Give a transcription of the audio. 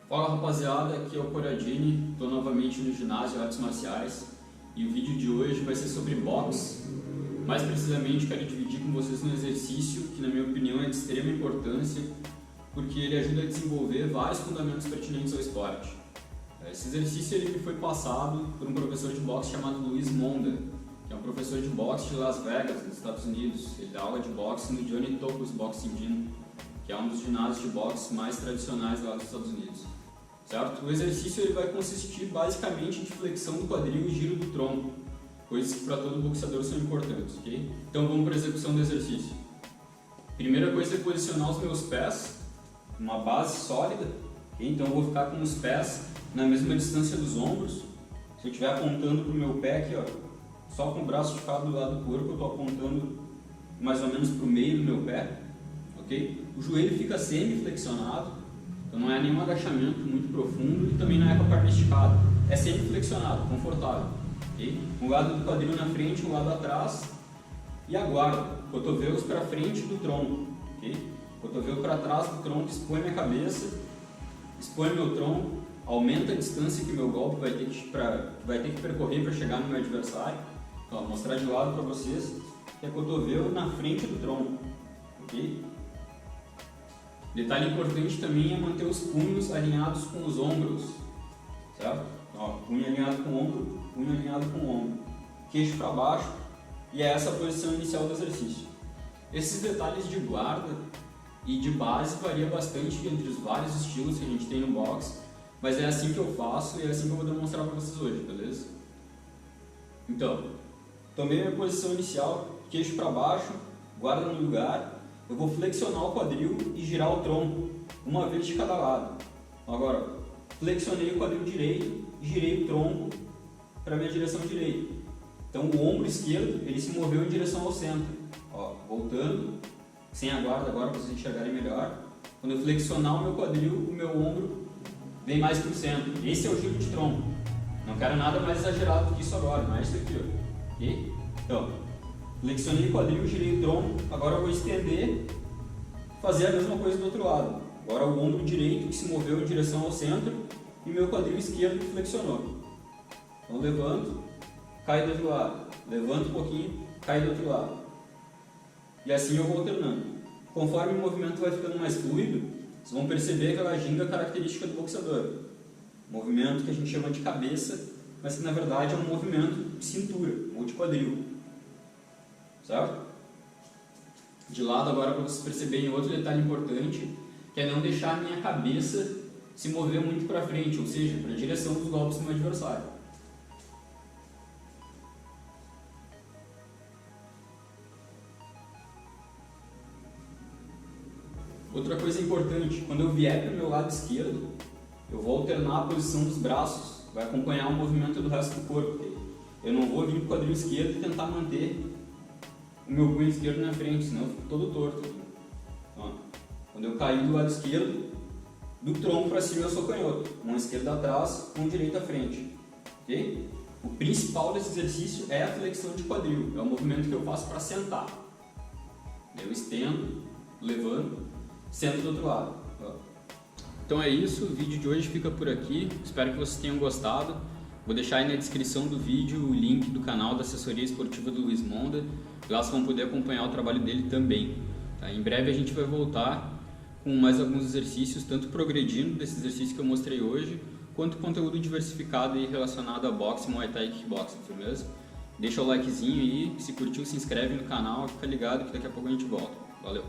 Fala rapaziada, aqui é o Coradini, estou novamente no ginásio Artes Marciais e o vídeo de hoje vai ser sobre boxe. Mais precisamente quero dividir com vocês um exercício que na minha opinião é de extrema importância porque ele ajuda a desenvolver vários fundamentos pertinentes ao esporte. Esse exercício ele me foi passado por um professor de boxe chamado Luiz Monda, que é um professor de boxe de Las Vegas, nos Estados Unidos. Ele dá aula de boxe no Johnny Tocos Boxing Gym, que é um dos ginásios de boxe mais tradicionais lá dos Estados Unidos. Certo? O exercício ele vai consistir basicamente de flexão do quadril e giro do tronco, coisas que para todo boxeador são importantes, ok? Então vamos para a execução do exercício. Primeira coisa é posicionar os meus pés numa base sólida, okay? Então eu vou ficar com os pés na mesma distância dos ombros. Se eu estiver apontando para o meu pé aqui, ó, só com o braço esticado do lado do corpo, eu estou apontando mais ou menos para o meio do meu pé, ok? O joelho fica semi-flexionado. Então não é nenhum agachamento muito profundo e também não é com a perna esticada. É sempre flexionado, confortável. Okay? Um lado do quadril na frente, um lado atrás. E aguardo. Cotovelos para frente do tronco. Okay? Cotovelo para trás do tronco, expõe minha cabeça, expõe meu tronco, aumenta a distância que meu golpe vai ter que percorrer para chegar no meu adversário. Então, vou mostrar de lado para vocês que é cotovelo na frente do tronco. Okay? Detalhe importante também é manter os punhos alinhados com os ombros, certo? Ó, punho alinhado com o ombro, punho alinhado com o ombro, queixo para baixo, e é essa a posição inicial do exercício. Esses detalhes de guarda e de base variam bastante entre os vários estilos que a gente tem no boxe, mas é assim que eu faço e é assim que eu vou demonstrar para vocês hoje, beleza? Então, tomei minha posição inicial, queixo para baixo, guarda no lugar. Eu vou flexionar o quadril e girar o tronco, uma vez de cada lado. Agora, flexionei o quadril direito e girei o tronco para a minha direção direita. Então o ombro esquerdo ele se moveu em direção ao centro. Ó, voltando, sem a guarda agora para vocês enxergarem melhor. Quando eu flexionar o meu quadril, o meu ombro vem mais para o centro. Esse é o giro de tronco. Não quero nada mais exagerado do que isso agora, mais isso aqui, ó. Ok? Então, flexionei o quadril, girei o tronco, agora eu vou estender, fazer a mesma coisa do outro lado. Agora o ombro direito que se moveu em direção ao centro e meu quadril esquerdo que flexionou. Então levanto, cai do outro lado, levanto um pouquinho, cai do outro lado. E assim eu vou alternando. Conforme o movimento vai ficando mais fluido, vocês vão perceber aquela ginga característica do boxeador. Movimento que a gente chama de cabeça, mas que na verdade é um movimento de cintura ou de quadril. Certo? De lado agora para vocês perceberem outro detalhe importante, que é não deixar a minha cabeça se mover muito para frente, ou seja, para a direção dos golpes do meu adversário. Outra coisa importante, quando eu vier para o meu lado esquerdo, eu vou alternar a posição dos braços, vai acompanhar o movimento do resto do corpo. Eu não vou vir para o quadril esquerdo e tentar manter o meu punho esquerdo na frente, senão eu fico todo torto. Ó, quando eu cair do lado esquerdo, do tronco para cima eu sou canhoto, mão esquerda atrás, mão direita à frente. Okay? O principal desse exercício é a flexão de quadril, é o movimento que eu faço para sentar. Eu estendo, levanto, sento do outro lado. Ó. Então é isso, o vídeo de hoje fica por aqui, espero que vocês tenham gostado. Vou deixar aí na descrição do vídeo o link do canal da assessoria esportiva do Luiz Monda, lá vocês vão poder acompanhar o trabalho dele também. Tá? Em breve a gente vai voltar com mais alguns exercícios, tanto progredindo desse exercício que eu mostrei hoje, quanto conteúdo diversificado e relacionado a boxe, muay thai e kickboxing, firmeza? Deixa o likezinho aí, se curtiu se inscreve no canal, fica ligado que daqui a pouco a gente volta. Valeu!